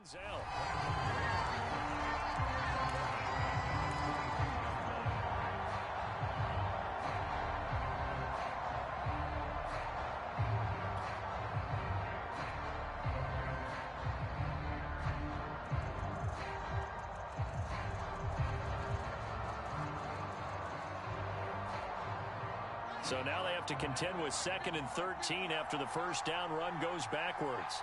So now they have to contend with 2nd and 13 after the first down run goes backwards.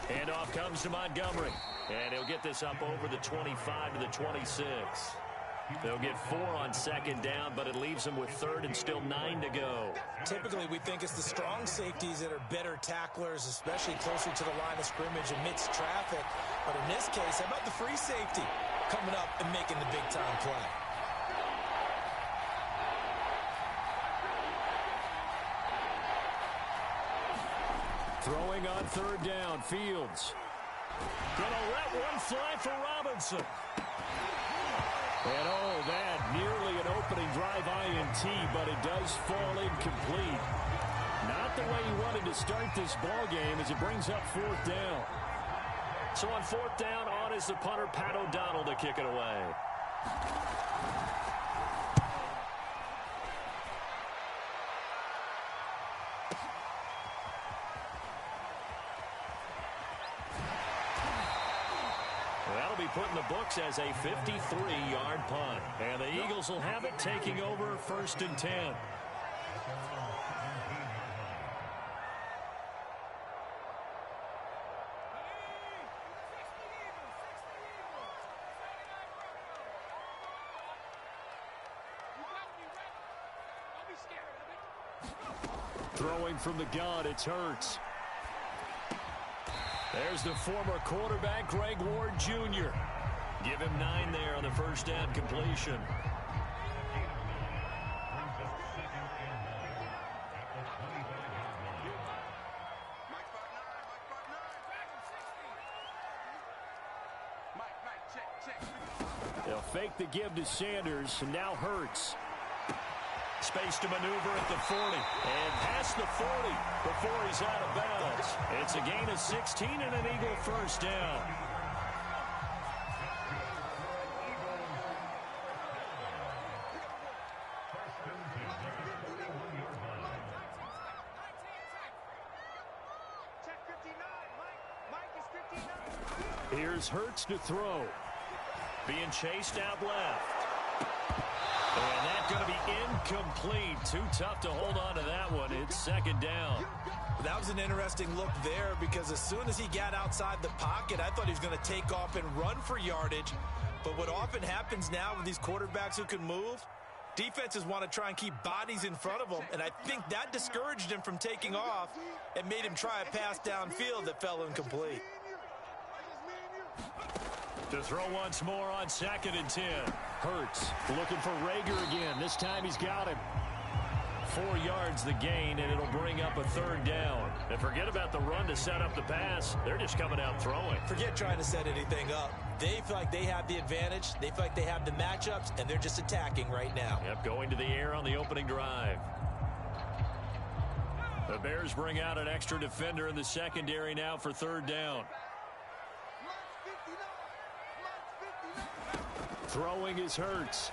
Handoff comes to Montgomery. And he'll get this up over the 25 to the 26. They'll get 4 on 2nd down, but it leaves them with 3rd and still 9 to go. Typically, we think it's the strong safeties that are better tacklers, especially closer to the line of scrimmage amidst traffic. But in this case, how about the free safety coming up and making the big-time play? Throwing on 3rd down, Fields. Gonna let one fly for Robinson. And oh, that nearly an opening drive INT, but it does fall incomplete. Not the way he wanted to start this ball game as it brings up 4th down. So on 4th down, on is the punter, Pat O'Donnell, to kick it away. That'll be put in the books as a 53-yard punt. And the Eagles will have it, taking over 1st and 10. Throwing from the gun, it's Hurts. There's the former quarterback, Greg Ward Jr. Give him 9 there on the first down completion. They'll fake the give to Sanders, and now Hurts. Space to maneuver at the 40, and past the 40 before he's out of bounds. It's a gain of 16 and an Eagle first down. Here's Hurts to throw. Being chased out left. And that's going to be incomplete. Too tough to hold on to that one. It's 2nd down. That was an interesting look there because as soon as he got outside the pocket, I thought he was going to take off and run for yardage. But what often happens now with these quarterbacks who can move, defenses want to try and keep bodies in front of them. And I think that discouraged him from taking off and made him try a pass downfield that fell incomplete. To throw once more on 2nd and 10. Hurts looking for Rager again. This time he's got him. 4 yards the gain, and it'll bring up a 3rd down. And forget about the run to set up the pass. They're just coming out throwing. Forget trying to set anything up. They feel like they have the advantage. They feel like they have the matchups, and they're just attacking right now. Yep, going to the air on the opening drive. The Bears bring out an extra defender in the secondary now for 3rd down. Throwing is Hurts.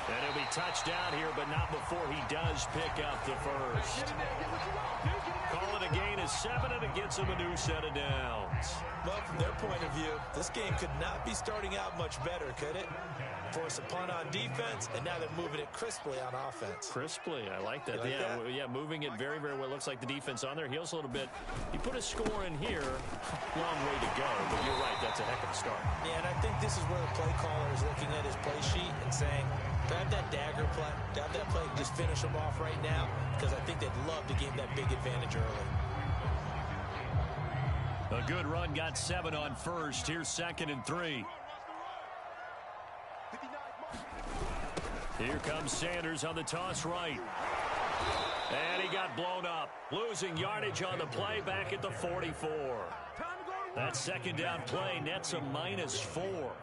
And he'll be touched down here, but not before he does pick up the first. Call it a gain of 7, and it gets him a new set of downs. Well, from their point of view, this game could not be starting out much better, could it? Force a punt on defense, and now they're moving it crisply on offense. Crisply, I like that. Like yeah, that? Yeah, moving it very, very well. Looks like the defense on their heels a little bit. He put a score in here. Long way to go, but you're right. That's a heck of a start. Yeah, and I think this is where the play caller is looking at his play sheet and saying, grab that dagger play, grab that play, just finish them off right now, because I think they'd love to gain that big advantage early. A good run, got 7 on first. Here's 2nd and 3. Here comes Sanders on the toss right. And he got blown up. Losing yardage on the play back at the 44. That 2nd down play nets a -4.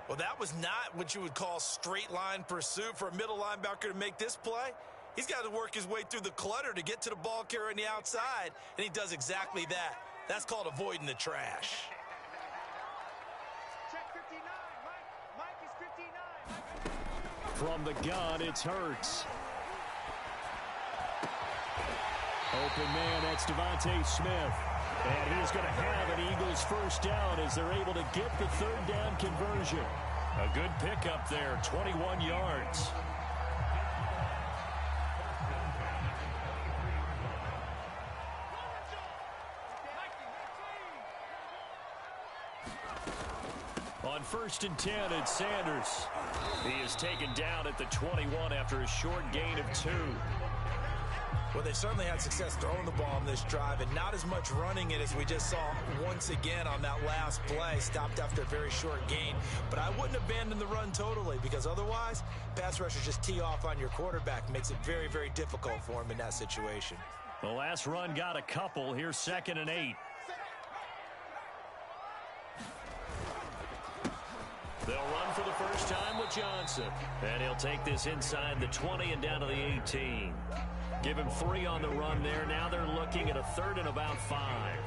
Well, that was not what you would call straight line pursuit for a middle linebacker to make this play. He's got to work his way through the clutter to get to the ball carrier on the outside, and he does exactly that. That's called avoiding the trash. Check 59. Mike is 59. From the gun, it's Hurts. Open man, that's Devontae Smith. And he's going to have an Eagles first down as they're able to get the third down conversion. A good pickup there, 21 yards. On 1st and 10, it's Sanders. He is taken down at the 21 after a short gain of 2. Well, they certainly had success throwing the ball on this drive, and not as much running it as we just saw once again on that last play. Stopped after a very short gain. But I wouldn't abandon the run totally, because otherwise, pass rushers just tee off on your quarterback. Makes it very, very difficult for him in that situation. The last run got a couple. Here's 2nd and 8. They'll run for the first time with Johnson. And he'll take this inside the 20 and down to the 18. Give him 3 on the run there. Now they're looking at a 3rd and about 5.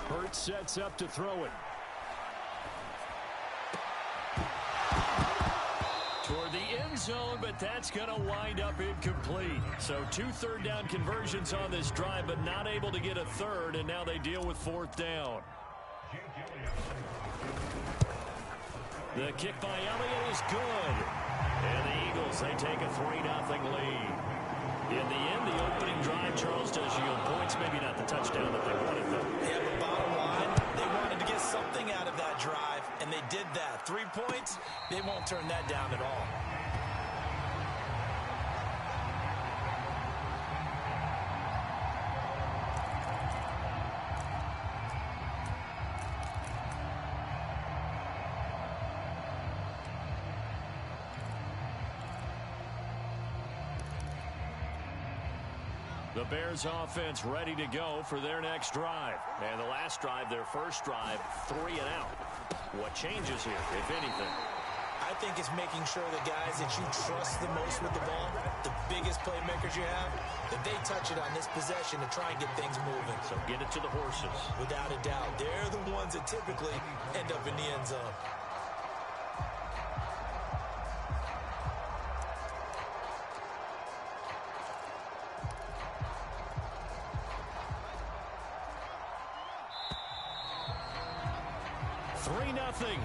Hurts sets up to throw it. Toward the end zone, but that's going to wind up incomplete. So 2 third down conversions on this drive, but not able to get a 3rd, and now they deal with 4th down. The kick by Elliott is good. And the Eagles, they take a 3-0 lead. In the end, the opening drive, Charles, does yield points. Maybe not the touchdown that they wanted, though. Yeah, but bottom line, they wanted to get something out of that drive, and they did that. 3 points, they won't turn that down at all. The Bears offense ready to go for their next drive. And the last drive, their first drive, 3 and out. What changes here, if anything? I think it's making sure the guys that you trust the most with the ball, the biggest playmakers you have, that they touch it on this possession to try and get things moving. So get it to the horses. Without a doubt. They're the ones that typically end up in the end zone.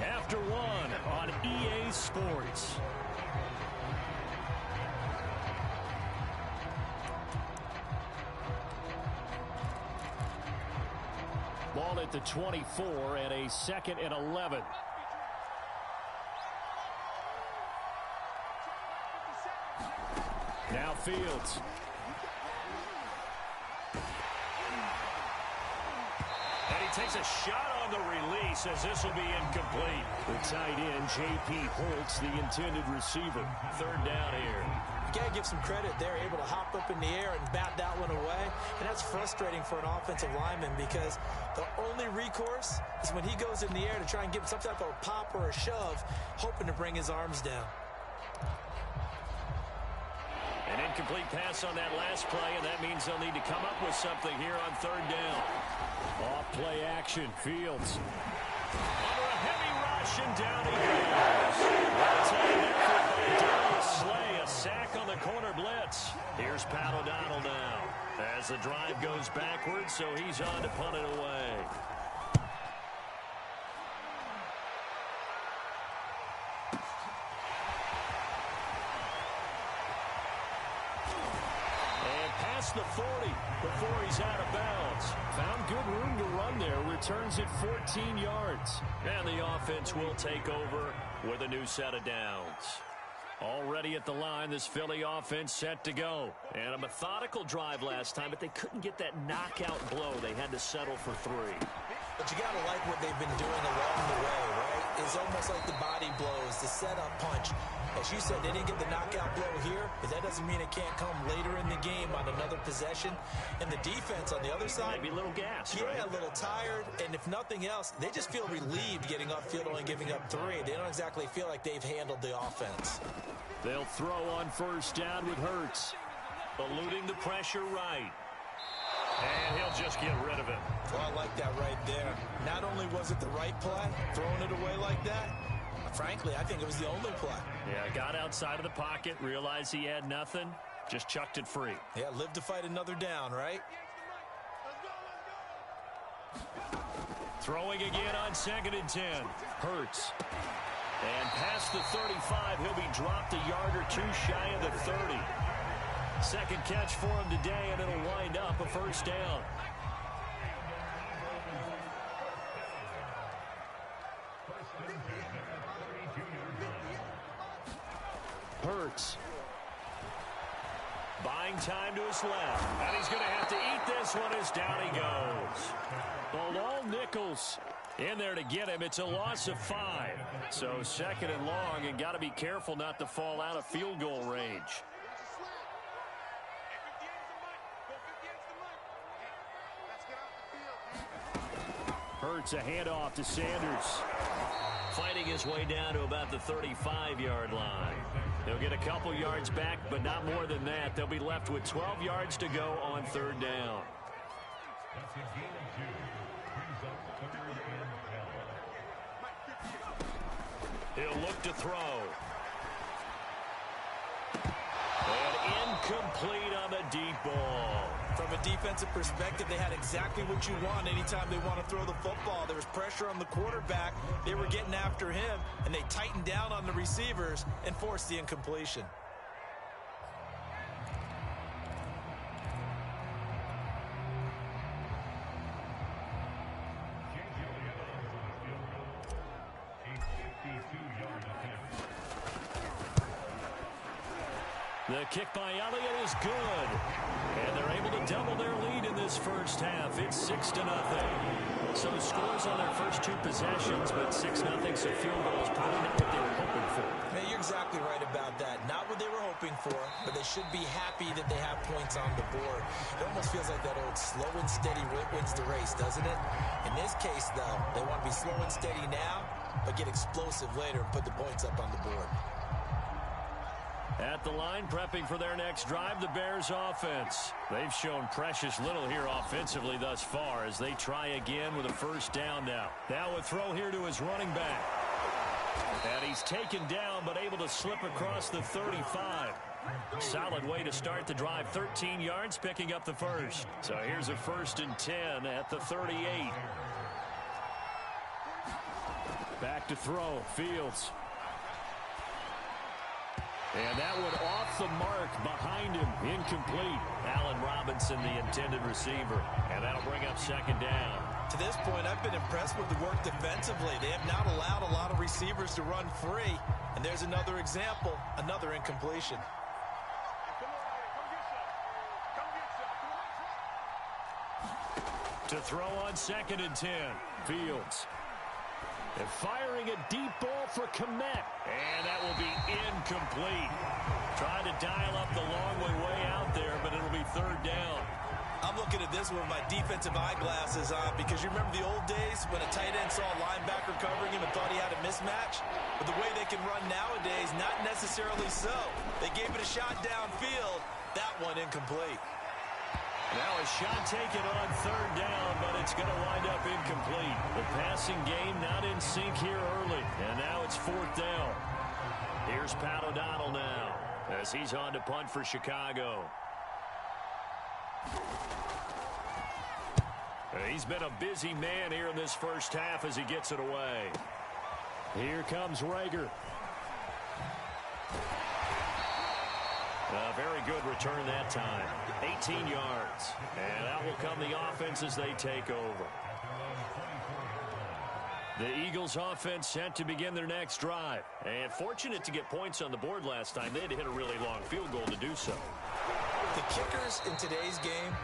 After 1 on EA Sports. Ball at the 24 and a 2nd and 11. Now Fields. And he takes a shot on the release as this will be incomplete. The tight end, J.P. Holtz, the intended receiver. 3rd down here. You got to give some credit. They're able to hop up in the air and bat that one away. And that's frustrating for an offensive lineman because the only recourse is when he goes in the air to try and give some type of a pop or a shove, hoping to bring his arms down. An incomplete pass on that last play, and that means they'll need to come up with something here on 3rd down. Off play action, Fields. Under a heavy rush, and down he goes. That's an effort by Darius Slay, a sack on the corner blitz. Here's Pat O'Donnell now as the drive goes backwards, so he's on to punt it away. The 40 before he's out of bounds. Found good room to run there. Returns it 14 yards. And the offense will take over with a new set of downs. Already at the line, this Philly offense set to go. And a methodical drive last time, but they couldn't get that knockout blow. They had to settle for 3. But you got to like what they've been doing along the way, right? It's almost like the body blows, the setup punch. As you said, they didn't get the knockout blow here, but that doesn't mean it can't come later in the game on another possession. And the defense on the other side, maybe a little gas, yeah, right? A little tired. And if nothing else, they just feel relieved getting upfield only giving up 3. They don't exactly feel like they've handled the offense. They'll throw on first down with Hurts. Eluding the pressure right. And he'll just get rid of it. Well, I like that right there. Not only was it the right play, throwing it away like that, frankly, I think it was the only play. Yeah, got outside of the pocket, realized he had nothing, just chucked it free. Yeah, live to fight another down, right? Throwing again on 2nd and 10. Hurts. And past the 35, he'll be dropped a yard or 2 shy of the 30. Second catch for him today, and it'll wind up a first down. Hurts. Buying time to his left. And he's going to have to eat this one as down he goes. Bilal Nichols in there to get him. It's a loss of 5. So 2nd and long, and got to be careful not to fall out of field goal range. Hurts a handoff to Sanders. Fighting his way down to about the 35-yard line. They'll get a couple yards back, but not more than that. They'll be left with 12 yards to go on 3rd down. He'll look to throw. And incomplete on the deep ball. From a defensive perspective, they had exactly what you want anytime they want to throw the football. There was pressure on the quarterback. They were getting after him, and they tightened down on the receivers and forced the incompletion. The kick by Elliott is good. And they're able to double their lead in this first half. It's 6-0. So scores on their first 2 possessions, but 6-0, so field goal is probably not what they were hoping for. Hey, you're exactly right about that. Not what they were hoping for, but they should be happy that they have points on the board. It almost feels like that old slow and steady wins the race, doesn't it? In this case, though, they want to be slow and steady now, but get explosive later and put the points up on the board. At the line, prepping for their next drive, the Bears offense. They've shown precious little here offensively thus far as they try again with a first down now. Now a throw here to his running back. And he's taken down but able to slip across the 35. Solid way to start the drive. 13 yards, picking up the first. So here's a 1st and 10 at the 38. Back to throw. Fields. And that one off the mark behind him. Incomplete. Allen Robinson, the intended receiver. And that'll bring up 2nd down. To this point, I've been impressed with the work defensively. They have not allowed a lot of receivers to run free. And there's another example, another incompletion. To throw on 2nd and 10. Fields. And firing a deep ball for Kmet. And that will be incomplete. Trying to dial up the long way out there, but it'll be 3rd down. I'm looking at this with my defensive eyeglasses on because you remember the old days when a tight end saw a linebacker covering him and thought he had a mismatch? But the way they can run nowadays, not necessarily so. They gave it a shot downfield. That one incomplete. Now a shot taken on 3rd down, but it's going to wind up incomplete. The passing game not in sync here early, and now it's 4th down. Here's Pat O'Donnell now as he's on to punt for Chicago. He's been a busy man here in this first half as he gets it away. Here comes Rager. A very good return that time. 18 yards. And out will come the offense as they take over. The Eagles offense set to begin their next drive. And fortunate to get points on the board last time. They had to hit a really long field goal to do so. The kickers in today's game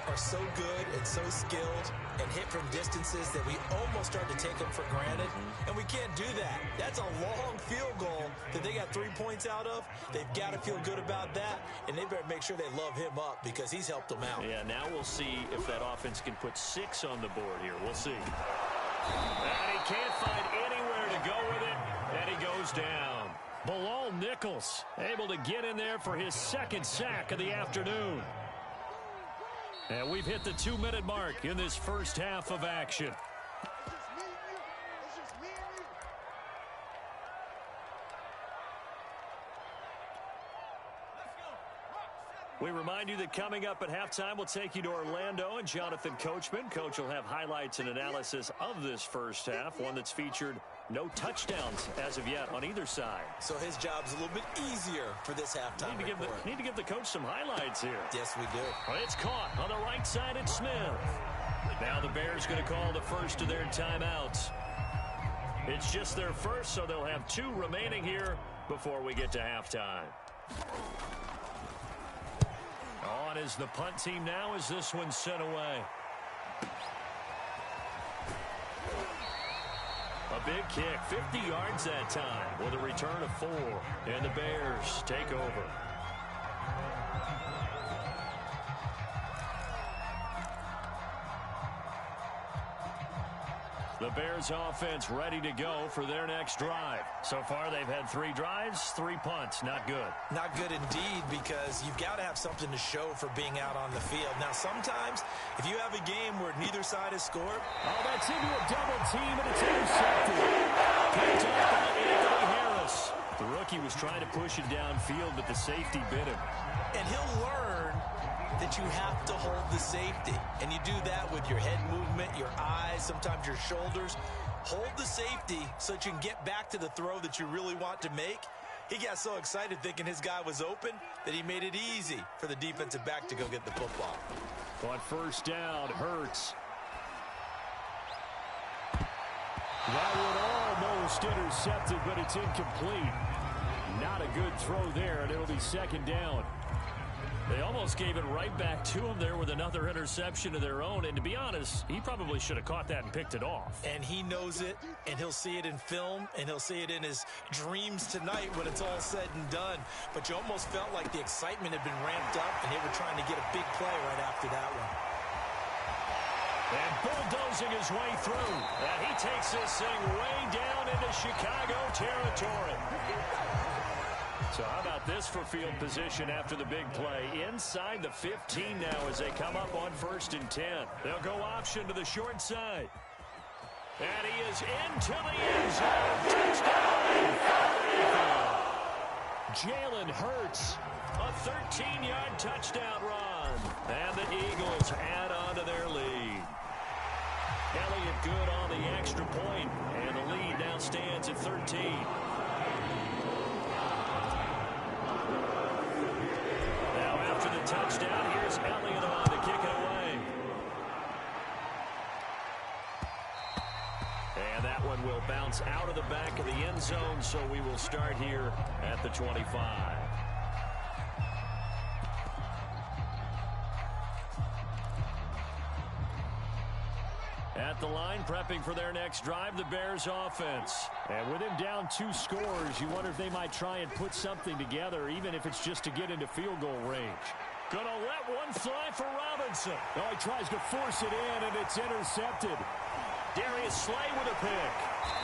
are so good and so skilled and hit from distances that we almost start to take them for granted. And we can't do that. That's a long field goal that they got 3 points out of. They've got to feel good about that, and they better make sure they love him up because he's helped them out. Yeah, now we'll see if that offense can put 6 on the board here. We'll see. And he can't find anywhere to go with it, and he goes down. Bilal Nichols able to get in there for his second sack of the afternoon. And we've hit the 2-minute mark in this first half of action. We remind you that coming up at halftime, we'll take you to Orlando and Jonathan Coachman. Coach will have highlights and analysis of this first half, one that's featured no touchdowns as of yet on either side. So his job's a little bit easier for this halftime report. Need to give the coach some highlights here. Yes, we do. Well, it's caught on the right side. It's Smith. Now the Bears going to call the first of their timeouts. It's just their first, so they'll have 2 remaining here before we get to halftime. On is the punt team now as this one's sent away. A big kick, 50 yards that time with a return of 4. And the Bears take over. The Bears offense ready to go for their next drive. So far they've had 3 drives, 3 punts. Not good. Not good indeed, because you've got to have something to show for being out on the field. Now sometimes if you have a game where neither side has scored. Oh, that's into a double team and it's intercepted. Picked up by Anthony Harris. The rookie was trying to push it downfield, but the safety bit him. And he'll learn that you have to hold the safety. And you do that with your head movement, your eyes, sometimes your shoulders. Hold the safety so that you can get back to the throw that you really want to make. He got so excited thinking his guy was open that he made it easy for the defensive back to go get the football. On first down, Hurts. That one almost intercepted, but it's incomplete. Not a good throw there, and it'll be second down. They almost gave it right back to him there with another interception of their own. And to be honest, he probably should have caught that and picked it off. And he knows it, and he'll see it in film, and he'll see it in his dreams tonight when it's all said and done. But you almost felt like the excitement had been ramped up, and they were trying to get a big play right after that one. And bulldozing his way through. And he takes this thing way down into Chicago territory. So how about this for field position after the big play? Inside the 15 now as they come up on 1st and 10. They'll go option to the short side. And he is into the end zone. Touchdown! Jalen Hurts, a 13-yard touchdown run. And the Eagles add on to their lead. Elliott good on the extra point, and the lead now stands at 13. Now after the touchdown, here's Elliott on to kick it away. And that one will bounce out of the back of the end zone, so we will start here at the 25. At the line, prepping for their next drive, the Bears offense. And with him down 2 scores, you wonder if they might try and put something together, even if it's just to get into field goal range. Gonna let one fly for Robinson. Oh, he tries to force it in, and it's intercepted. Darius Slay with a pick.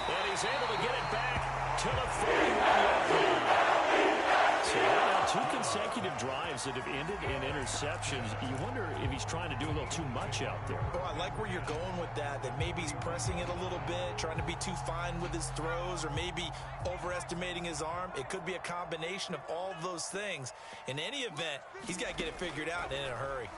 And he's able to get it back to the 41-yard line. So now 2 consecutive drives that have ended in interceptions. You wonder if he's trying to do a little too much out there. Oh, I like where you're going with that maybe he's pressing it a little bit, trying to be too fine with his throws, or maybe overestimating his arm. It could be a combination of all of those things. In any event, he's got to get it figured out and in a hurry.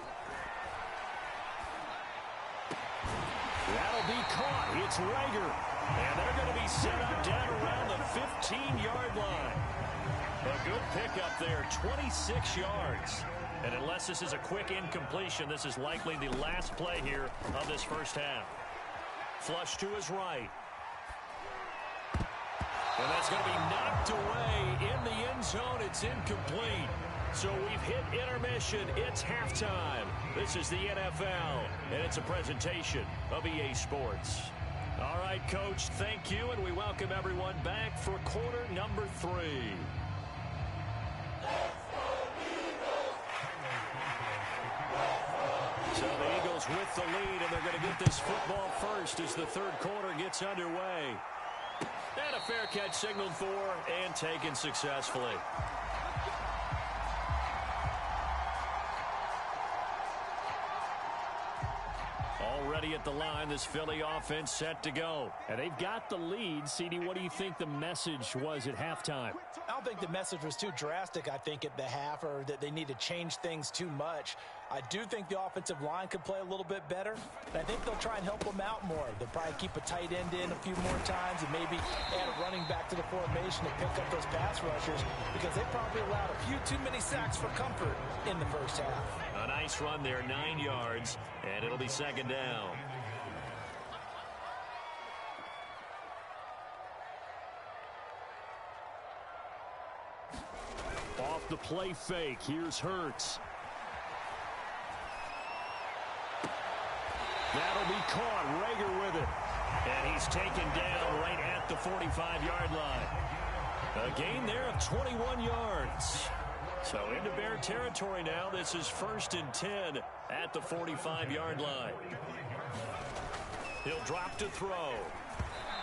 That'll be caught. It's Rager. And they're going to be set up down around the 15-yard line. A good pickup there, 26 yards. And unless this is a quick incompletion, this is likely the last play here of this first half. Flush to his right. And that's going to be knocked away in the end zone. It's incomplete. So we've hit intermission. It's halftime. This is the NFL, and it's a presentation of EA Sports. All right, Coach, thank you, and we welcome everyone back for quarter number 3. So the Eagles with the lead, and they're going to get this football first as the third quarter gets underway. And a fair catch signaled for and taken successfully. Already at the line, this Philly offense set to go. And they've got the lead. CD, what do you think the message was at halftime? I don't think the message was too drastic, I think, at the half, or that they need to change things too much. I do think the offensive line could play a little bit better, and I think they'll try and help them out more. They'll probably keep a tight end in a few more times and maybe add a running back to the formation to pick up those pass rushers, because they probably allowed a few too many sacks for comfort in the first half. A nice run there, 9 yards, and it'll be second down. Off the play fake, here's Hurts. That'll be caught. Rager with it. And he's taken down right at the 45-yard line. A gain there of 21 yards. So into Bear territory now. This is 1st and 10 at the 45-yard line. He'll drop to throw.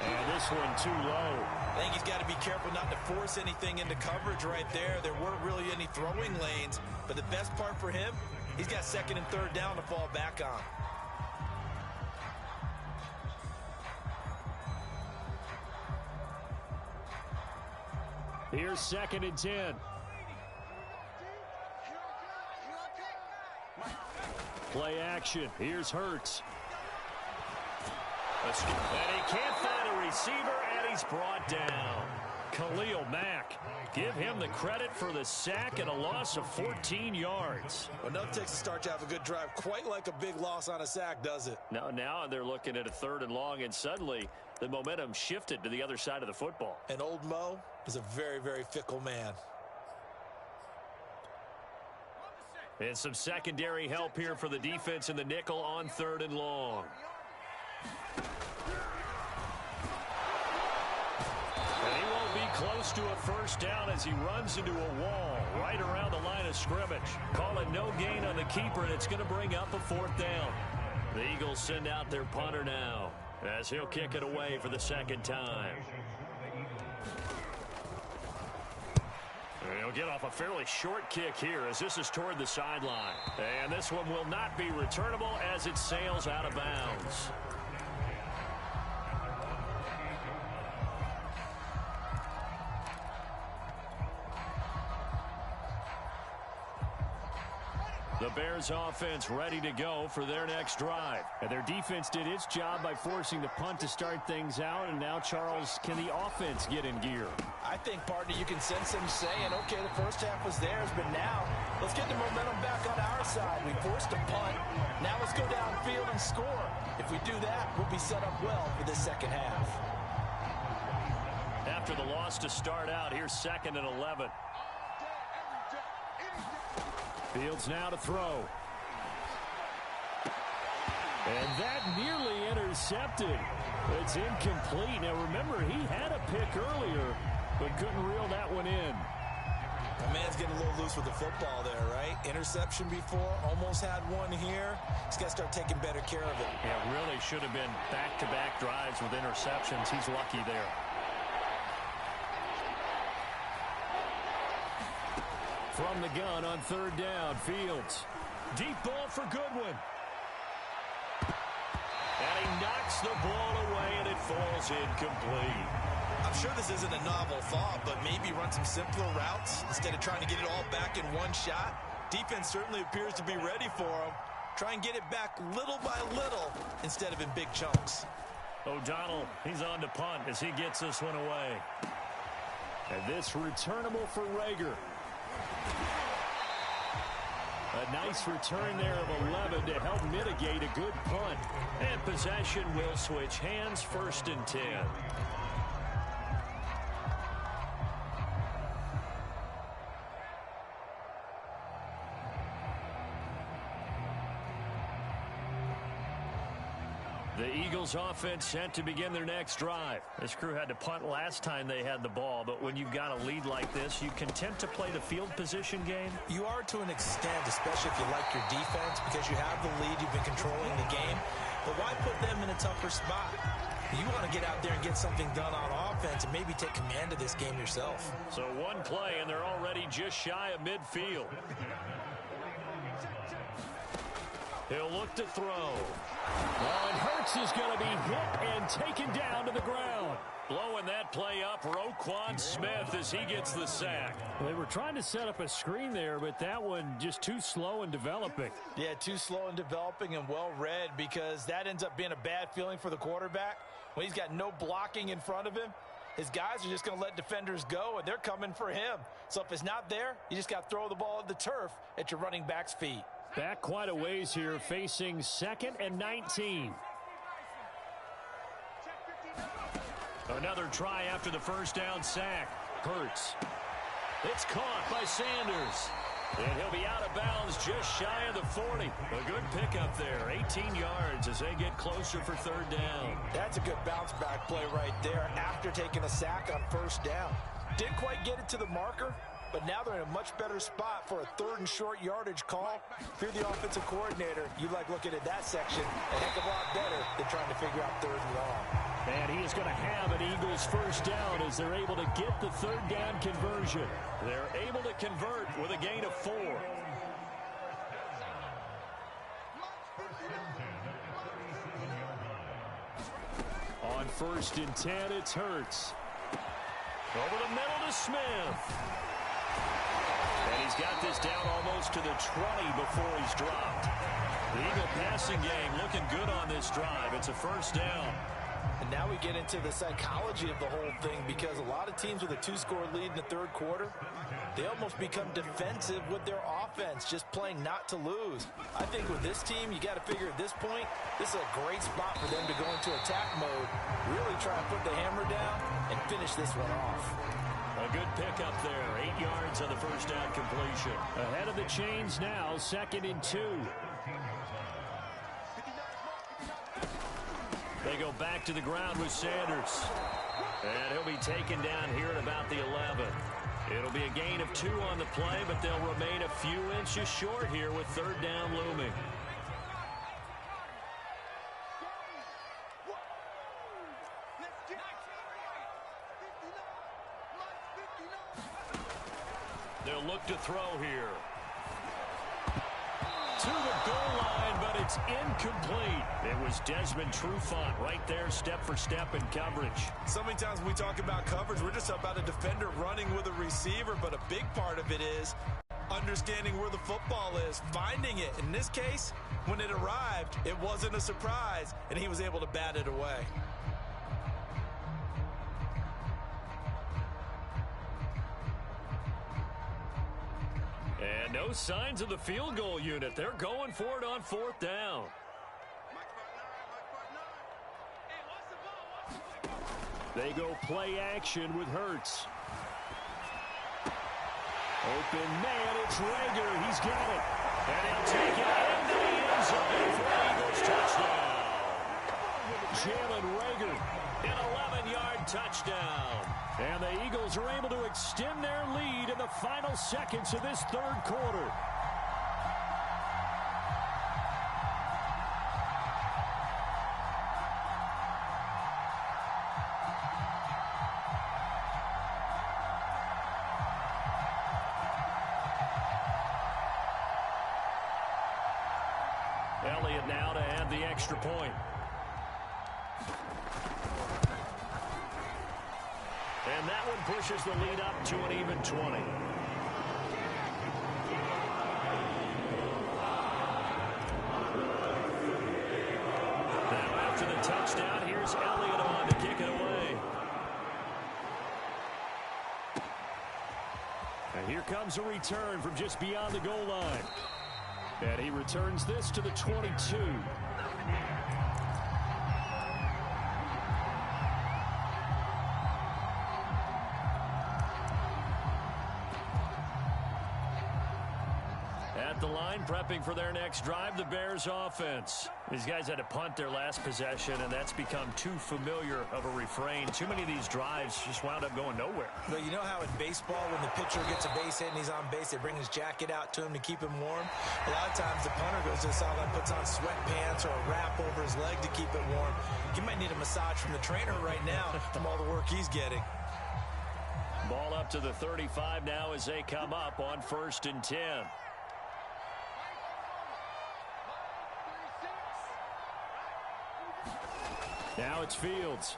And this one too low. I think he's got to be careful not to force anything into coverage right there. There weren't really any throwing lanes. But the best part for him, he's got 2nd and 3rd down to fall back on. Here's 2nd and 10. Play action. Here's Hurts. And he can't find a receiver, and he's brought down. Khalil Mack. Give him the credit for the sack and a loss of 14 yards. Well, enough takes to start to have a good drive. Quite like a big loss on a sack, does it? Now they're looking at a 3rd and long, and suddenly the momentum shifted to the other side of the football. And old Mo is a very, very fickle man. And some secondary help here for the defense in the nickel on 3rd and long. And he won't be close to a first down as he runs into a wall right around the line of scrimmage. Call it no gain on the keeper, and it's going to bring up a 4th down. The Eagles send out their punter now as he'll kick it away for the 2nd time. He'll get off a fairly short kick here as this is toward the sideline. And this one will not be returnable as it sails out of bounds. The Bears offense ready to go for their next drive. And their defense did its job by forcing the punt to start things out. And now, Charles, can the offense get in gear? I think, partner, you can sense them saying, okay, the first half was theirs, but now let's get the momentum back on our side. We forced a punt. Now let's go downfield and score. If we do that, we'll be set up well for the second half. After the loss to start out, here's 2nd and 11. Fields now to throw. And that nearly intercepted. It's incomplete. Now, remember, he had a pick earlier, but couldn't reel that one in. The man's getting a little loose with the football there, right? Interception before, almost had one here. He's got to start taking better care of it. Yeah, really should have been back-to-back drives with interceptions. He's lucky there. From the gun on 3rd down, Fields. Deep ball for Goodwin. And he knocks the ball away, and it falls incomplete. I'm sure this isn't a novel thought, but maybe run some simpler routes instead of trying to get it all back in one shot. Defense certainly appears to be ready for him. Try and get it back little by little instead of in big chunks. O'Donnell, he's on to punt as he gets this one away. And this returnable for Rager. A nice return there of 11 to help mitigate a good punt. And possession will switch hands, 1st and 10. The Eagles offense set to begin their next drive. This crew had to punt last time they had the ball, but when you've got a lead like this, you content to play the field position game? You are to an extent, especially if you like your defense, because you have the lead, you've been controlling the game. But why put them in a tougher spot? You want to get out there and get something done on offense and maybe take command of this game yourself. So one play, and they're already just shy of midfield. He'll look to throw. Oh, and Hurts is going to be hit and taken down to the ground. Blowing that play up, Roquan Smith, as he gets the sack. They were trying to set up a screen there, but that one just too slow in developing. Yeah, too slow in developing and well read, because that ends up being a bad feeling for the quarterback. When he's got no blocking in front of him, his guys are just going to let defenders go, and they're coming for him. So if it's not there, you just got to throw the ball at the turf at your running back's feet. Back quite a ways here, facing 2nd and 19. Another try after the first down sack. Hurts. It's caught by Sanders. And he'll be out of bounds just shy of the 40. A good pickup there. 18 yards as they get closer for 3rd down. That's a good bounce back play right there after taking a sack on 1st down. Didn't quite get it to the marker, but now they're in a much better spot for a 3rd and short yardage call. If you're the offensive coordinator, you like looking at that section a heck of a lot better than trying to figure out 3rd and long. And he is going to have an Eagles 1st down as they're able to get the 3rd down conversion. They're able to convert with a gain of 4. On 1st and 10, it's Hurts. Over the middle to Smith. And he's got this down almost to the 20 before he's dropped. The Eagle passing game looking good on this drive. It's a 1st down. And now we get into the psychology of the whole thing, because a lot of teams with a 2-score lead in the 3rd quarter, they almost become defensive with their offense, just playing not to lose. I think with this team, you got to figure at this point, this is a great spot for them to go into attack mode, really try and put the hammer down and finish this one off. A good pickup there. 8 yards on the 1st down completion. Ahead of the chains now, 2nd and 2. They go back to the ground with Sanders. And he'll be taken down here at about the 11. It'll be a gain of 2 on the play, but they'll remain a few inches short here with 3rd down looming. They'll look to throw here. To the goal line, but it's incomplete. It was Desmond Trufant right there, step for step in coverage. So many times when we talk about coverage, we're just about a defender running with a receiver, but a big part of it is understanding where the football is, finding it. In this case, when it arrived, it wasn't a surprise, and he was able to bat it away. And no signs of the field goal unit. They're going for it on 4th down. They go play action with Hurts. Open man, it's Rager. He's got it. And he'll take it into the end zone for an Eagles touchdown. Jalen Rager, an 11-yard touchdown. And the Eagles are able to extend their lead in the final seconds of this 3rd quarter. Elliott now to add the extra point. And that one pushes the lead up to an even 20. Now after the touchdown, here's Elliott on to kick it away. And here comes a return from just beyond the goal line. And he returns this to the 22. At the line, prepping for their next drive, the Bears offense. These guys had to punt their last possession, and that's become too familiar of a refrain. Too many of these drives just wound up going nowhere. Well, you know how in baseball, when the pitcher gets a base hit and he's on base, they bring his jacket out to him to keep him warm? A lot of times the punter goes to the sideline, puts on sweatpants or a wrap over his leg to keep it warm. He might need a massage from the trainer right now from all the work he's getting. Ball up to the 35 now as they come up on 1st and 10. Now it's Fields.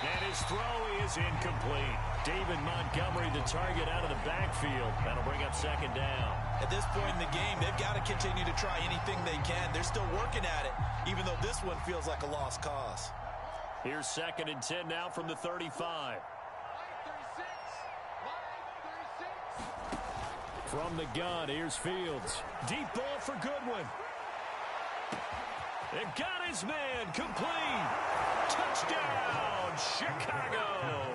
And his throw is incomplete. David Montgomery, the target, out of the backfield. That'll bring up 2nd down. At this point in the game, they've got to continue to try anything they can. They're still working at it, even though this one feels like a lost cause. Here's 2nd and 10 now from the 35. From the gun, here's Fields. Deep ball for Goodwin. And got his man complete. Touchdown, Chicago.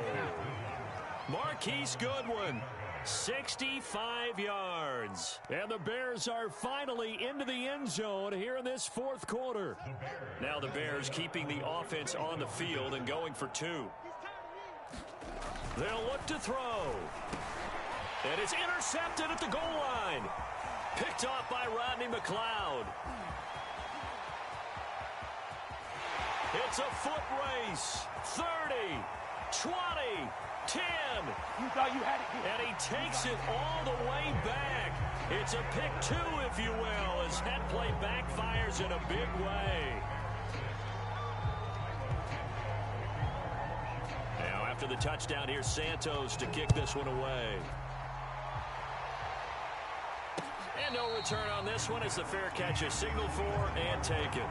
Marquise Goodwin, 65 yards. And the Bears are finally into the end zone here in this 4th quarter. Now the Bears keeping the offense on the field and going for 2. They'll look to throw. And it's intercepted at the goal line. Picked off by Rodney McLeod. It's a foot race. 30, 20, 10. You thought you had it. And he takes it all the way back. It's a pick 2, if you will, as that play backfires in a big way. Now after the touchdown, here's Santos to kick this one away. And no return on this one as the fair catch is signaled for and taken.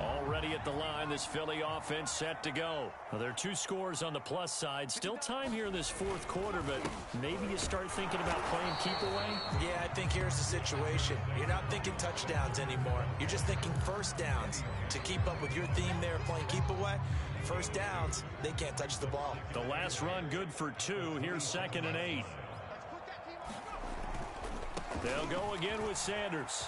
Already at the line, this Philly offense set to go. Well, there are 2 scores on the plus side. Still time here in this 4th quarter, but maybe you start thinking about playing keep away? Yeah, I think here's the situation. You're not thinking touchdowns anymore. You're just thinking first downs. To keep up with your theme there, playing keep away, first downs, they can't touch the ball. The last run good for 2. Here's 2nd and 8. They'll go again with Sanders.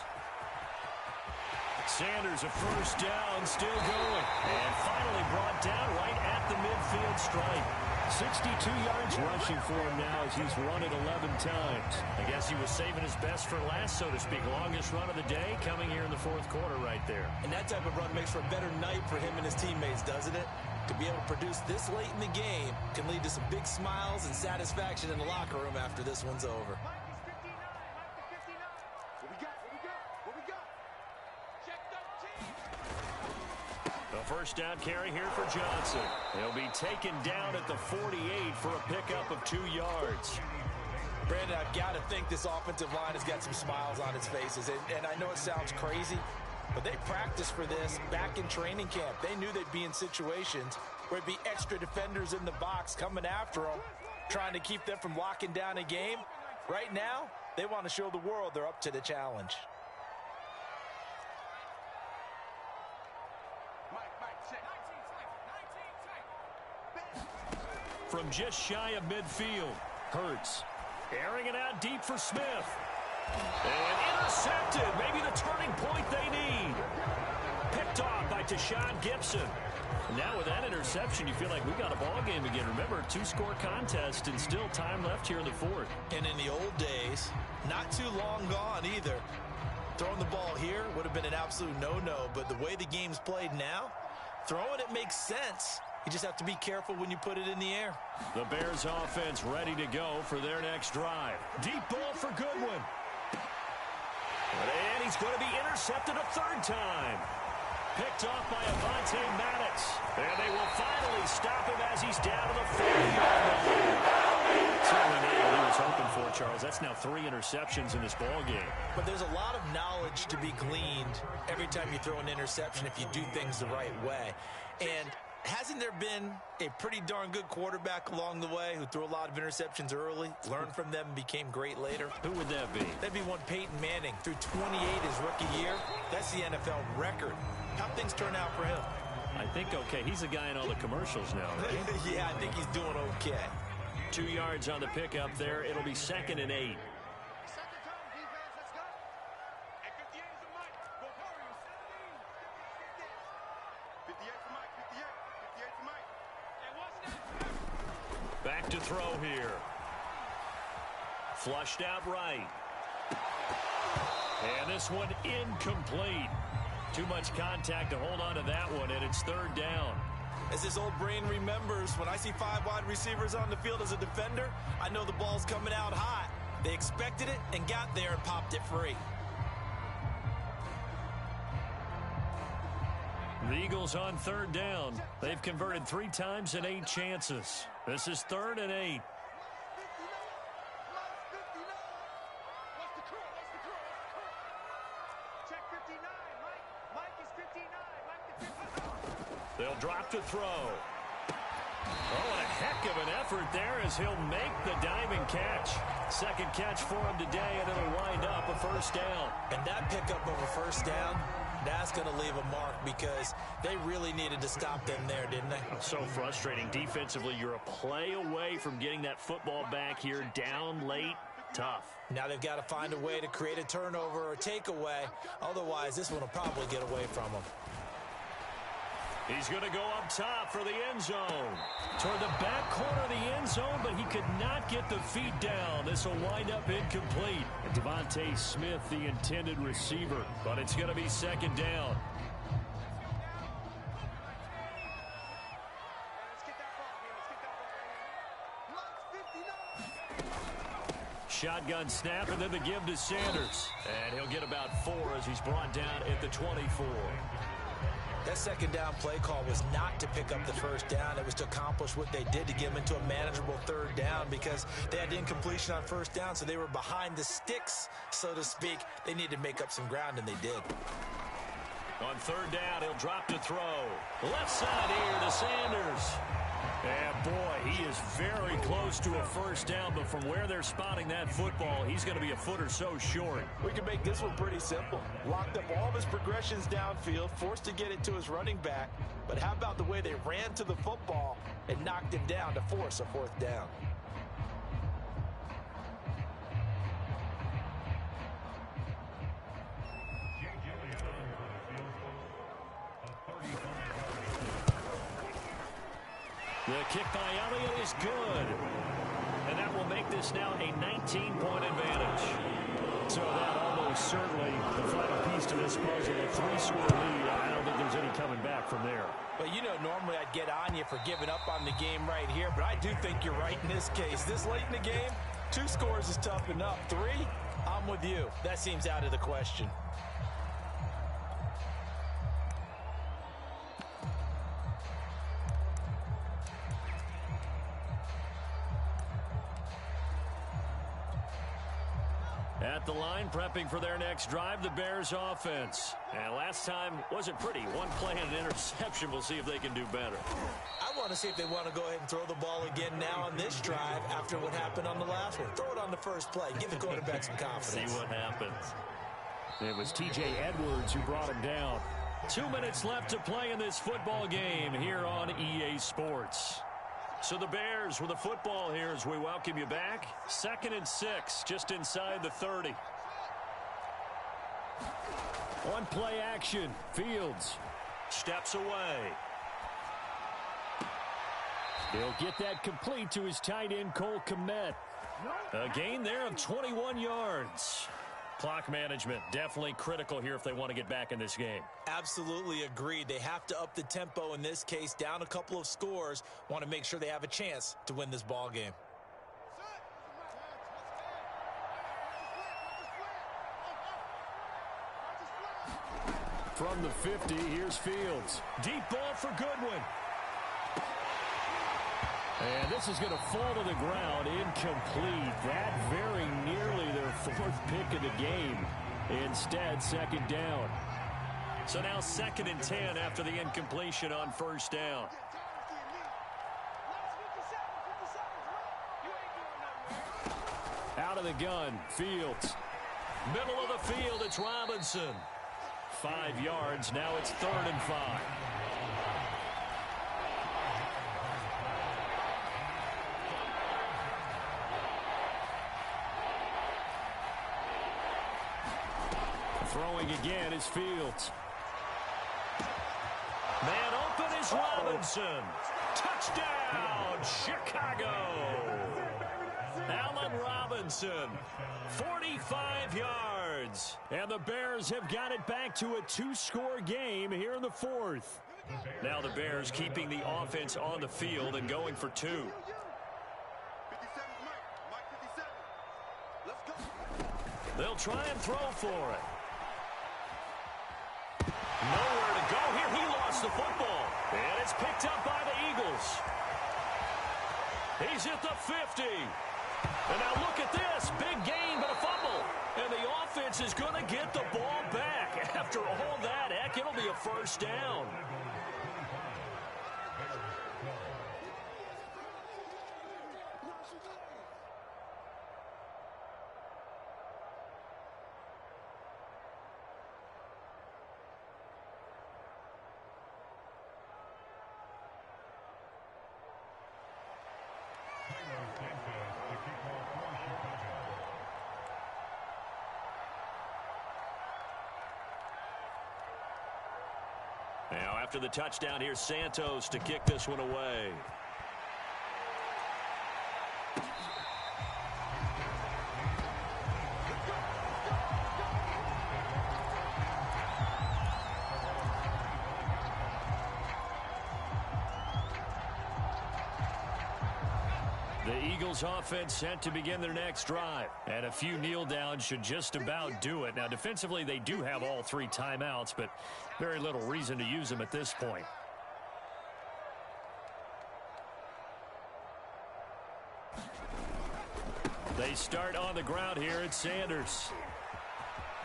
Sanders, a first down, still going. And finally brought down right at the midfield stripe. 62 yards rushing for him now as he's run it 11 times. I guess he was saving his best for last, so to speak. Longest run of the day coming here in the 4th quarter right there. And that type of run makes for a better night for him and his teammates, doesn't it? To be able to produce this late in the game can lead to some big smiles and satisfaction in the locker room after this one's over. First down carry here for Johnson. He'll be taken down at the 48 for a pickup of 2 yards. Brandon, I've got to think this offensive line has got some smiles on its faces. And I know it sounds crazy, but they practiced for this back in training camp. They knew they'd be in situations where it'd be extra defenders in the box coming after them, trying to keep them from locking down a game. Right now, they want to show the world they're up to the challenge. From just shy of midfield, Hurts airing it out deep for Smith. And intercepted, maybe the turning point they need. Picked off by Tashawn Gibson. Now with that interception, you feel like we got a ball game again. Remember, 2-score contest and still time left here in the 4th. And in the old days, not too long gone either. Throwing the ball here would have been an absolute no-no, but the way the game's played now, throwing it makes sense. You just have to be careful when you put it in the air. The Bears offense ready to go for their next drive. Deep ball for Goodwin. And he's going to be intercepted a 3rd time. Picked off by Avonte Maddox. And they will finally stop him as he's down to the 40-yard line. Certainly not what he was hoping for, Charles. That's now 3 interceptions in this ball game. But there's a lot of knowledge to be gleaned every time you throw an interception if you do things the right way. And hasn't there been a pretty darn good quarterback along the way who threw a lot of interceptions early, learned from them, and became great later? Who would that be? That'd be one Peyton Manning. Threw 28 his rookie year. That's the NFL record. How'd things turn out for him? I think okay. He's a guy in all the commercials now, right? Yeah, I think he's doing okay. 2 yards on the pickup there. It'll be 2nd and 8. Back to throw here. Flushed out right. And this one incomplete. Too much contact to hold on to that one, and it's 3rd down. As his old brain remembers, when I see 5 wide receivers on the field as a defender, I know the ball's coming out hot. They expected it and got there and popped it free. The Eagles on 3rd down. They've converted 3 times in 8 chances. This is 3rd and 8. They'll drop to throw. Oh, and a heck of an effort there as he'll make the diving catch. 2nd catch for him today, and it'll wind up a 1st down. And that pickup of a 1st down, that's going to leave a mark because they really needed to stop them there, didn't they? So frustrating. Defensively, you're a play away from getting that football back here. Down late, tough. Now they've got to find a way to create a turnover or a takeaway. Otherwise, this one will probably get away from them. He's going to go up top for the end zone. Toward the back corner of the end zone, but he could not get the feet down. This will wind up incomplete. And Devontae Smith, the intended receiver, but it's going to be 2nd down. Shotgun snap, and then the give to Sanders. And he'll get about 4 as he's brought down at the 24. That 2nd down play call was not to pick up the 1st down. It was to accomplish what they did to get them into a manageable 3rd down because they had incompletion on 1st down, so they were behind the sticks, so to speak. They needed to make up some ground, and they did. On 3rd down, he'll drop to throw. Left side here to Sanders. And boy, he is very close to a 1st down, but from where they're spotting that football, he's going to be a foot or so short. We can make this one pretty simple. Locked up all of his progressions downfield, forced to get it to his running back. But how about the way they ran to the football and knocked him down to force a 4th down? The kick by Elliott is good. And that will make this now a 19-point advantage. So that almost certainly the final piece to this puzzle, a 3-score lead. I don't think there's any coming back from there. But, you know, normally I'd get on you for giving up on the game right here, but I do think you're right in this case. This late in the game, 2 scores is tough enough. 3, I'm with you. That seems out of the question. At the line, prepping for their next drive, the Bears offense. And last time wasn't pretty. 1 play and an interception. We'll see if they can do better. I want to see if they want to go ahead and throw the ball again now on this drive after what happened on the last one. Throw it on the first play. Give the quarterback some confidence. See what happens. It was T.J. Edwards who brought him down. 2 minutes left to play in this football game here on EA Sports. So the Bears with the football here as we welcome you back. 2nd and 6, just inside the 30. On play action, Fields steps away. He'll get that complete to his tight end, Cole Kmet. A gain there of 21 yards. Clock management definitely critical here if they want to get back in this game. Absolutely agreed. They have to up the tempo in this case, down a couple of scores. Want to make sure they have a chance to win this ball game. From the 50, here's Fields. Deep ball for Goodwin. And this is going to fall to the ground, incomplete. That very nearly their 4th pick of the game. Instead, 2nd down. So now 2nd and 10 after the incompletion on 1st down. Out of the gun, Fields. Middle of the field, it's Robinson. 5 yards, now it's 3rd and 5. Throwing again is Fields. Man open is Robinson. Touchdown, Chicago. Allen Robinson, 45 yards. And the Bears have got it back to a 2-score game here in the fourth. Now the Bears keeping the offense on the field and going for 2. They'll try and throw for it. Nowhere to go here. He lost the football. And it's picked up by the Eagles. He's at the 50. And now look at this. Big gain, but a fumble. And the offense is going to get the ball back. After all that, heck, it'll be a first down. Now, after the touchdown, here's Santos to kick this one away. The Eagles offense set to begin their next drive. And a few kneel downs should just about do it. Now, defensively, they do have all 3 timeouts, but very little reason to use them at this point. They start on the ground here at Sanders.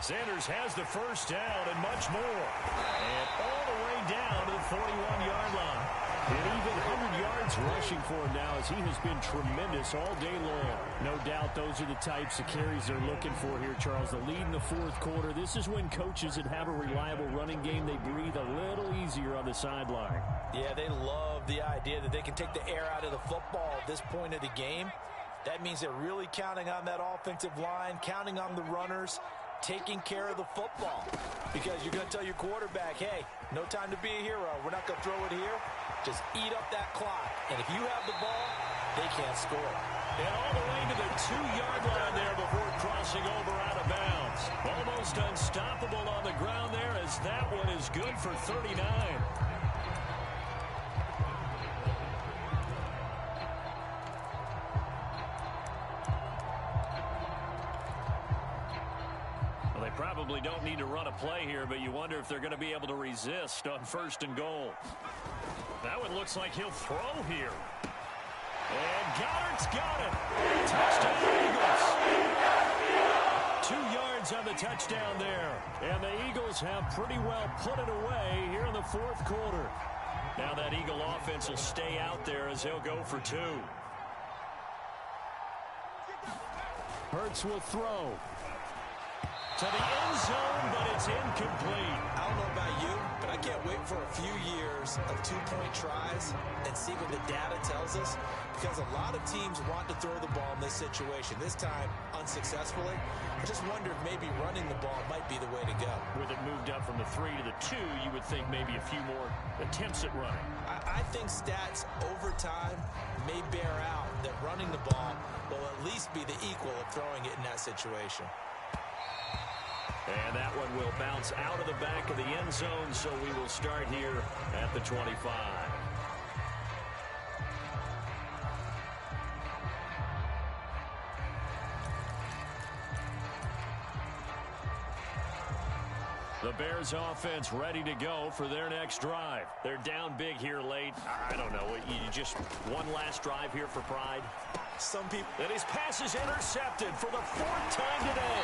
Sanders has the first down and much more. And all the way down to the 41-yard line. And even 100 yards rushing for him now, as he has been tremendous all day long. No doubt those are the types of carries they're looking for here, Charles. The lead in the fourth quarter. This is when coaches that have a reliable running game, they breathe a little easier on the sideline. Yeah, they love the idea that they can take the air out of the football at this point of the game. That means they're really counting on that offensive line, counting on the runners, taking care of the football. Because you're going to tell your quarterback, hey, no time to be a hero. We're not going to throw it here. Just eat up that clock. And if you have the ball, they can't score. And all the way to the 2-yard line there before crossing over out of bounds. Almost unstoppable on the ground there, as that one is good for 39. Probably don't need to run a play here, but you wonder if they're going to be able to resist on 1st and goal. That one looks like he'll throw here. And Goddard's got it. Touchdown, Eagles. 2 yards on the touchdown there. And the Eagles have pretty well put it away here in the fourth quarter. Now that Eagle offense will stay out there as they'll go for 2. Hurts will throw. To the end zone, but it's incomplete. I don't know about you, but I can't wait for a few years of 2-point tries and see what the data tells us, because a lot of teams want to throw the ball in this situation. This time, unsuccessfully. I just wonder if maybe running the ball might be the way to go. With it moved up from the 3 to the 2, you would think maybe a few more attempts at running. I think stats over time may bear out that running the ball will at least be the equal of throwing it in that situation. And that one will bounce out of the back of the end zone, so we will start here at the 25. The Bears offense ready to go for their next drive. They're down big here late. I don't know. You just one last drive here for pride. Some people. And his pass is intercepted for the 4th time today.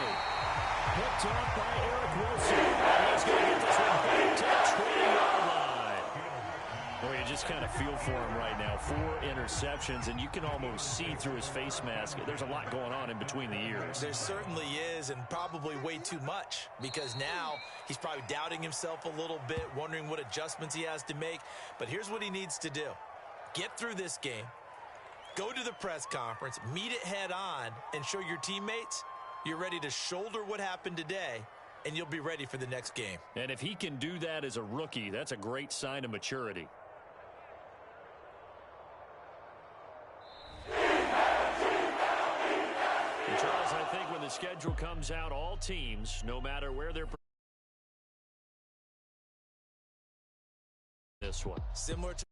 Picked up by Eric Wilson. And he's going to get this one back to the 20-yard line. Well, you just kind of feel for him right now. 4 interceptions, and you can almost see through his face mask. There's a lot going on in between the ears. There certainly is, and probably way too much, because now he's probably doubting himself a little bit, wondering what adjustments he has to make. But here's what he needs to do. Get through this game, go to the press conference, meet it head on, and show your teammates you're ready to shoulder what happened today and you'll be ready for the next game. And if he can do that as a rookie, that's a great sign of maturity. And Charles, I think when the schedule comes out, all teams, no matter where they're this one. Similar to